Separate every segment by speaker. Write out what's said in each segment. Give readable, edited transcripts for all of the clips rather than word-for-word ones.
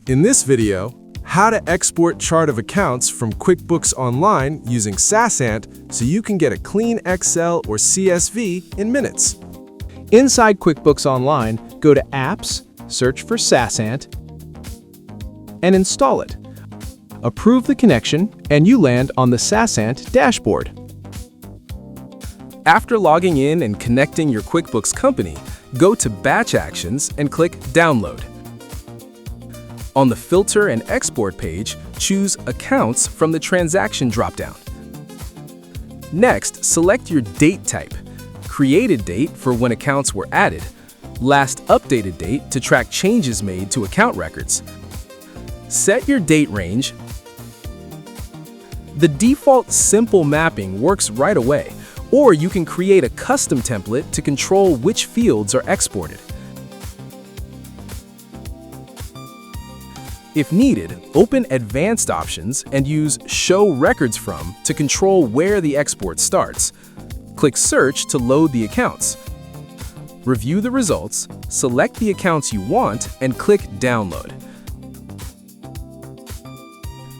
Speaker 1: In this video, how to export chart of accounts from QuickBooks Online using SaasAnt so you can get a clean Excel or CSV in minutes.
Speaker 2: Inside QuickBooks Online, go to Apps, search for SaasAnt, and install it. Approve the connection, and you land on the SaasAnt dashboard.
Speaker 3: After logging in and connecting your QuickBooks company, go to Batch Actions and click Download. On the Filter and Export page, choose Accounts from the Transaction dropdown. Next, select your date type: created date for when accounts were added, last updated date to track changes made to account records. Set your date range. The default simple mapping works right away, or you can create a custom template to control which fields are exported. If needed, open Advanced Options and use Show Records From to control where the export starts. Click Search to load the accounts. Review the results, select the accounts you want, and click Download.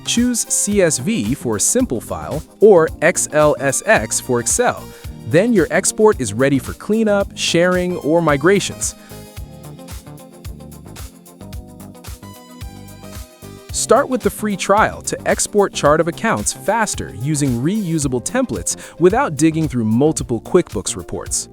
Speaker 3: Choose CSV for a simple file or XLSX for Excel. Then your export is ready for cleanup, sharing, or migrations. Start with the free trial to export chart of accounts faster using reusable templates without digging through multiple QuickBooks reports.